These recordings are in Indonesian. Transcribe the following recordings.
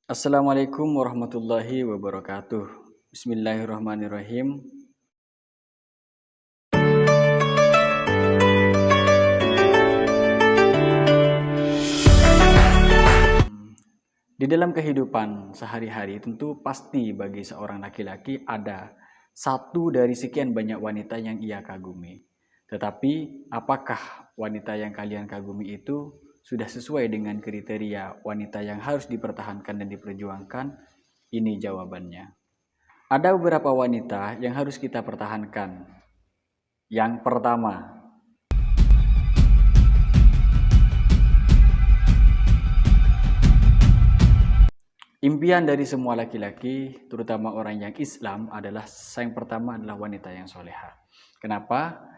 Assalamualaikum warahmatullahi wabarakatuh. Bismillahirrahmanirrahim. Di dalam kehidupan sehari-hari tentu pasti bagi seorang laki-laki ada satu dari sekian banyak wanita yang ia kagumi. Tetapi apakah wanita yang kalian kagumi itu sudah sesuai dengan kriteria wanita yang harus dipertahankan dan diperjuangkan? Ini jawabannya. Ada beberapa wanita yang harus kita pertahankan. Yang pertama, impian dari semua laki-laki, terutama orang yang Islam, adalah yang pertama adalah wanita yang soleha. Kenapa?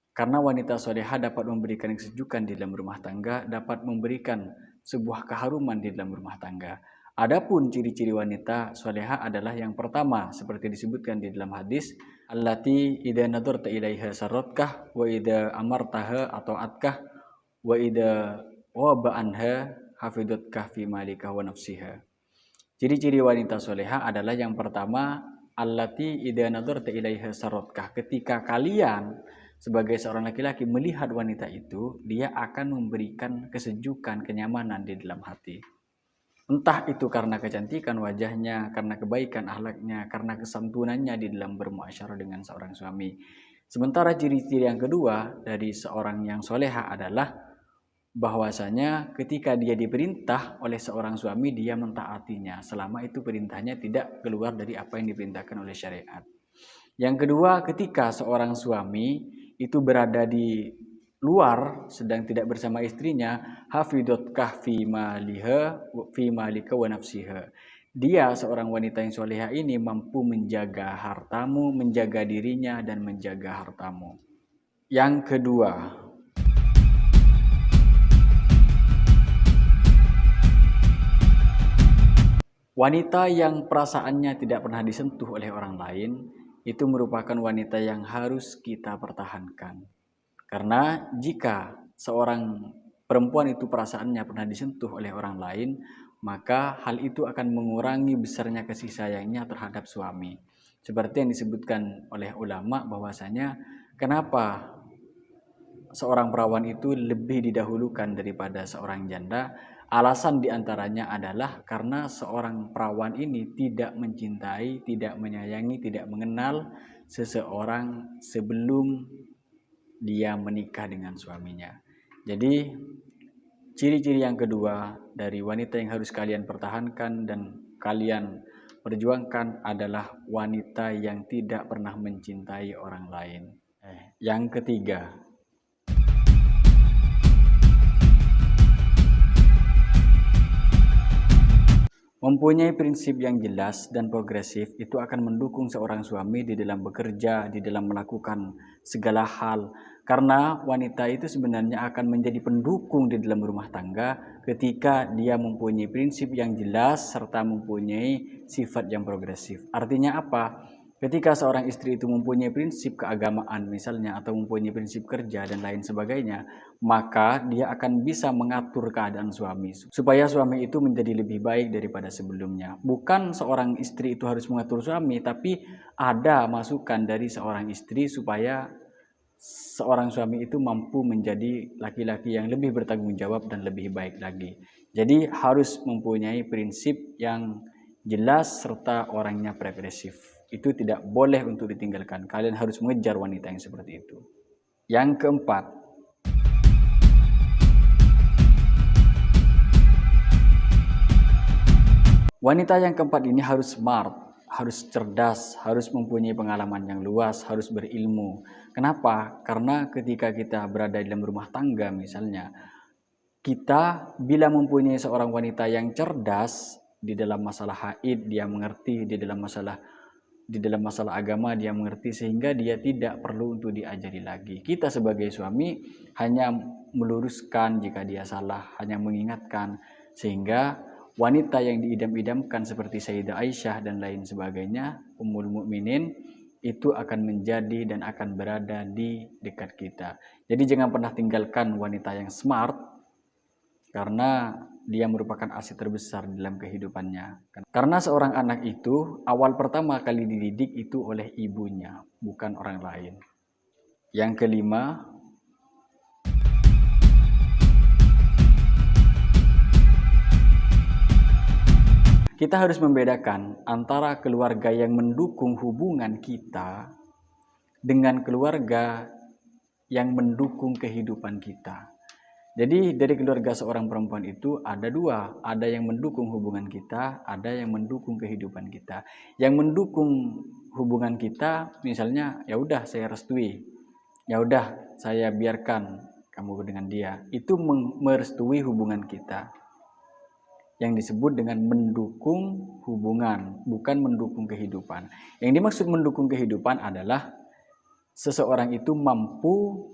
Karena wanita soleha dapat memberikan kesejukan di dalam rumah tangga, dapat memberikan sebuah keharuman di dalam rumah tangga. Adapun ciri-ciri wanita soleha adalah yang pertama, seperti disebutkan di dalam hadis, allati idza nadarta ilaiha sarratkah wa idza amartaha atau atkah wa idza waba anha hafidatkah fi malika wa nafsiha. Ciri-ciri wanita soleha adalah yang pertama, allati idza nadarta ilaiha sarratkah. Ketika kalian sebagai seorang laki-laki melihat wanita itu, dia akan memberikan kesejukan, kenyamanan di dalam hati. Entah itu karena kecantikan wajahnya, karena kebaikan akhlaknya, karena kesantunannya di dalam bermuasyarah dengan seorang suami. Sementara ciri-ciri yang kedua dari seorang yang soleha adalah bahwasanya ketika dia diperintah oleh seorang suami, dia mentaatinya selama itu perintahnya tidak keluar dari apa yang diperintahkan oleh syariat. Yang kedua, ketika seorang suami itu berada di luar sedang tidak bersama istrinya, hafidatkah fi maliha fi malika wa nafsiha. Dia seorang wanita yang soleha ini mampu menjaga hartamu, menjaga dirinya dan menjaga hartamu. Yang kedua, wanita yang perasaannya tidak pernah disentuh oleh orang lain, itu merupakan wanita yang harus kita pertahankan. Karena jika seorang perempuan itu perasaannya pernah disentuh oleh orang lain, maka hal itu akan mengurangi besarnya kasih sayangnya terhadap suami. Seperti yang disebutkan oleh ulama bahwasanya kenapa seorang perawan itu lebih didahulukan daripada seorang janda. Alasan diantaranya adalah karena seorang perawan ini tidak mencintai, tidak menyayangi, tidak mengenal seseorang sebelum dia menikah dengan suaminya. Jadi ciri-ciri yang kedua dari wanita yang harus kalian pertahankan dan kalian perjuangkan adalah wanita yang tidak pernah mencintai orang lain. Yang ketiga, mempunyai prinsip yang jelas dan progresif itu akan mendukung seorang suami di dalam bekerja, di dalam melakukan segala hal. Karena wanita itu sebenarnya akan menjadi pendukung di dalam rumah tangga ketika dia mempunyai prinsip yang jelas serta mempunyai sifat yang progresif. Artinya apa? Ketika seorang istri itu mempunyai prinsip keagamaan misalnya atau mempunyai prinsip kerja dan lain sebagainya, maka dia akan bisa mengatur keadaan suami supaya suami itu menjadi lebih baik daripada sebelumnya. Bukan seorang istri itu harus mengatur suami, tapi ada masukan dari seorang istri supaya seorang suami itu mampu menjadi laki-laki yang lebih bertanggung jawab dan lebih baik lagi. Jadi harus mempunyai prinsip yang jelas serta orangnya progresif. Itu tidak boleh untuk ditinggalkan. Kalian harus mengejar wanita yang seperti itu. Yang keempat, wanita yang keempat ini harus smart, harus cerdas, harus mempunyai pengalaman yang luas, harus berilmu. Kenapa? Karena ketika kita berada dalam rumah tangga misalnya, kita bila mempunyai seorang wanita yang cerdas di dalam masalah haid, dia mengerti, di dalam masalah agama dia mengerti, sehingga dia tidak perlu untuk diajari lagi. Kita sebagai suami hanya meluruskan jika dia salah, hanya mengingatkan, sehingga wanita yang diidam-idamkan seperti Sayyidah Aisyah dan lain sebagainya, Ummul Mukminin, itu akan menjadi dan akan berada di dekat kita. Jadi jangan pernah tinggalkan wanita yang smart, karena dia merupakan aset terbesar dalam kehidupannya. Karena seorang anak itu awal pertama kali dididik itu oleh ibunya, bukan orang lain. Yang kelima, kita harus membedakan antara keluarga yang mendukung hubungan kita dengan keluarga yang mendukung kehidupan kita. Jadi dari keluarga seorang perempuan itu ada dua, ada yang mendukung hubungan kita, ada yang mendukung kehidupan kita. Yang mendukung hubungan kita, misalnya ya udah saya restui, ya udah saya biarkan kamu dengan dia, itu merestui hubungan kita. Yang disebut dengan mendukung hubungan, bukan mendukung kehidupan. Yang dimaksud mendukung kehidupan adalah seseorang itu mampu,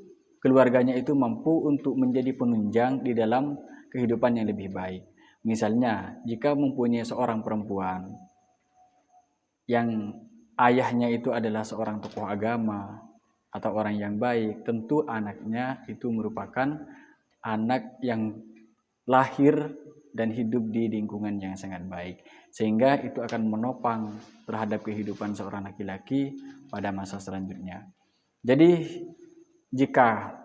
keluarganya itu mampu untuk menjadi penunjang di dalam kehidupan yang lebih baik. Misalnya, jika mempunyai seorang perempuan yang ayahnya itu adalah seorang tokoh agama atau orang yang baik, tentu anaknya itu merupakan anak yang lahir dan hidup di lingkungan yang sangat baik. Sehingga itu akan menopang terhadap kehidupan seorang laki-laki pada masa selanjutnya. Jadi jika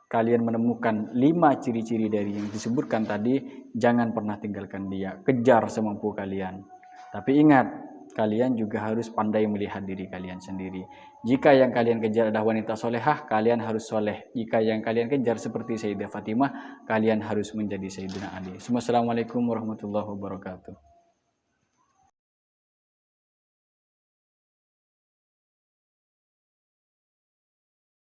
kalian menemukan 5 ciri-ciri dari yang disebutkan tadi, jangan pernah tinggalkan dia, kejar semampu kalian. Tapi ingat, kalian juga harus pandai melihat diri kalian sendiri. Jika yang kalian kejar adalah wanita solehah, kalian harus soleh. Jika yang kalian kejar seperti Sayyidah Fatimah, kalian harus menjadi Sayyidina Ali. Assalamualaikum warahmatullahi wabarakatuh.